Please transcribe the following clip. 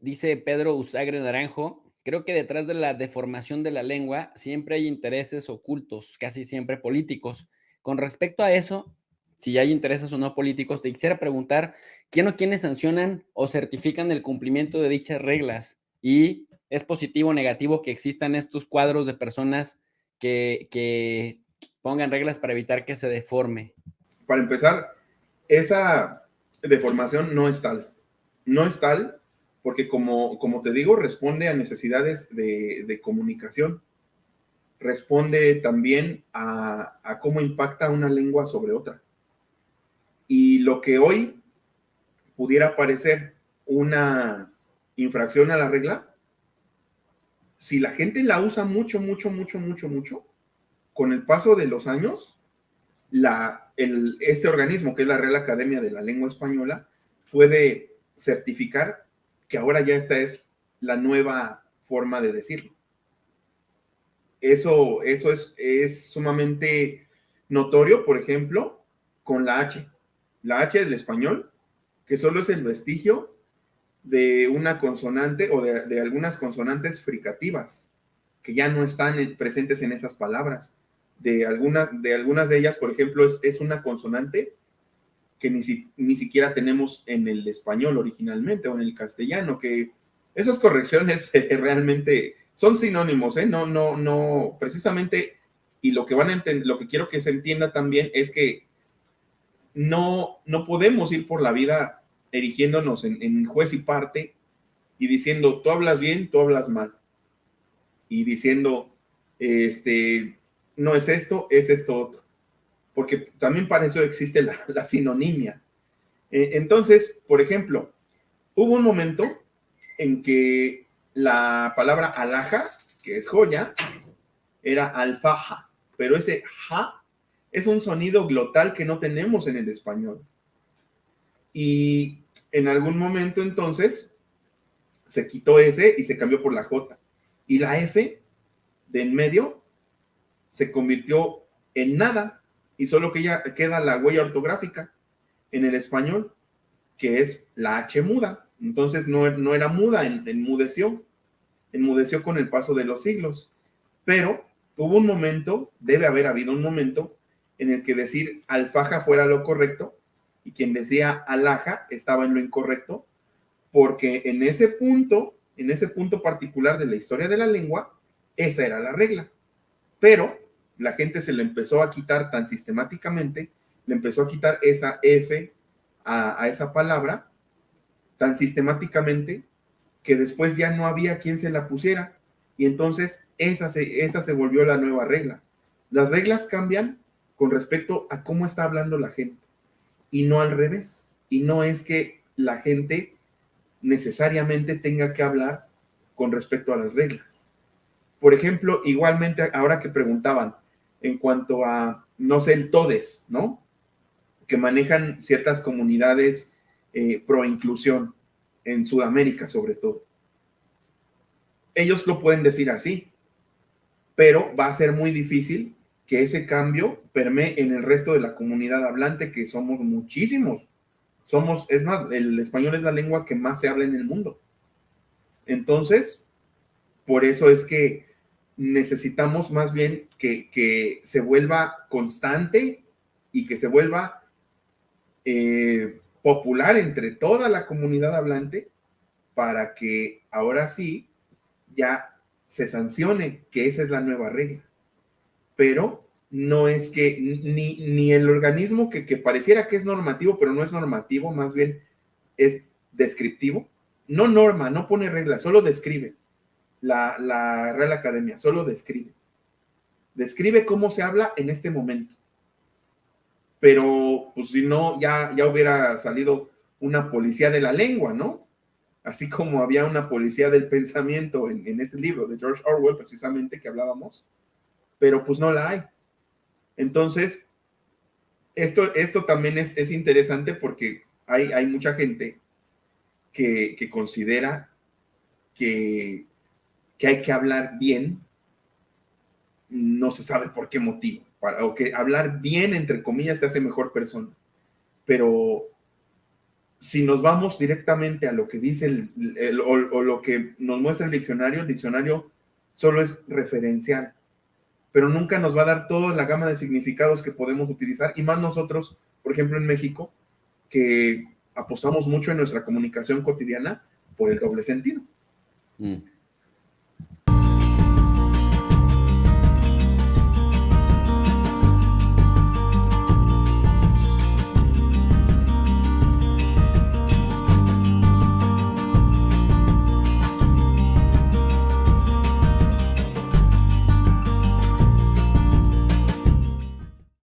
Dice Pedro Usagre Naranjo, creo que detrás de la deformación de la lengua siempre hay intereses ocultos, casi siempre políticos. Con respecto a eso, si hay intereses o no políticos, te quisiera preguntar, ¿quién o quiénes sancionan o certifican el cumplimiento de dichas reglas? ¿Y es positivo o negativo que existan estos cuadros de personas que pongan reglas para evitar que se deforme? Para empezar, esa deformación no es tal. No es tal porque, como te digo, responde a necesidades de comunicación. Responde también a cómo impacta una lengua sobre otra. Y lo que hoy pudiera parecer una infracción a la regla, si la gente la usa mucho, mucho, mucho, mucho, mucho, con el paso de los años, este organismo, que es la Real Academia de la Lengua Española, puede certificar que ahora ya esta es la nueva forma de decirlo. Eso es sumamente notorio, por ejemplo, con la H. La H del español, que solo es el vestigio de una consonante o de algunas consonantes fricativas, que ya no están presentes en esas palabras. De algunas de ellas, por ejemplo, es una consonante que ni siquiera tenemos en el español originalmente o en el castellano, que esas correcciones realmente son sinónimos, ¿eh? No, no, no, precisamente, y lo que lo que quiero que se entienda también es que no podemos ir por la vida erigiéndonos en juez y parte y diciendo, tú hablas bien, tú hablas mal, y diciendo, no es esto otro, porque también para eso existe la sinonimia. Entonces, por ejemplo, hubo un momento en que la palabra alhaja, que es joya, era alfaja, pero ese ja es un sonido glotal que no tenemos en el español. Y en algún momento entonces se quitó ese y se cambió por la J. Y la F de en medio se convirtió en nada y solo que ya queda la huella ortográfica en el español, que es la H muda. Entonces no era muda, enmudeció con el paso de los siglos. Pero hubo un momento, debe haber habido un momento, en el que decir alfaja fuera lo correcto y quien decía alhaja estaba en lo incorrecto, porque en ese punto particular de la historia de la lengua, esa era la regla. Pero la gente se le empezó a quitar tan sistemáticamente, le empezó a quitar esa F a esa palabra tan sistemáticamente que después ya no había quien se la pusiera. Y entonces esa se volvió la nueva regla. Las reglas cambian con respecto a cómo está hablando la gente y no al revés. Y no es que la gente necesariamente tenga que hablar con respecto a las reglas. Por ejemplo, igualmente, ahora que preguntaban en cuanto a, no sé, el TODES, ¿no? Que manejan ciertas comunidades pro inclusión en Sudamérica, sobre todo. Ellos lo pueden decir así, pero va a ser muy difícil que ese cambio permee en el resto de la comunidad hablante, que somos muchísimos. Es más, el español es la lengua que más se habla en el mundo. Entonces, por eso es que necesitamos más bien que se vuelva constante y que se vuelva popular entre toda la comunidad hablante para que ahora sí ya se sancione que esa es la nueva regla. Pero no es que ni el organismo que pareciera que es normativo, pero no es normativo, más bien es descriptivo. No norma, no pone reglas, solo describe. La Real Academia solo describe. Describe cómo se habla en este momento. Pero, pues si no, ya hubiera salido una policía de la lengua, ¿no? Así como había una policía del pensamiento en este libro de George Orwell, precisamente, que hablábamos, pero pues no la hay. Entonces, esto también es interesante porque hay mucha gente que considera que hay que hablar bien, no se sabe por qué motivo, o que hablar bien, entre comillas, te hace mejor persona. Pero si nos vamos directamente a lo que dice o lo que nos muestra el diccionario solo es referencial, pero nunca nos va a dar toda la gama de significados que podemos utilizar, y más nosotros, por ejemplo, en México, que apostamos mucho en nuestra comunicación cotidiana por el doble sentido.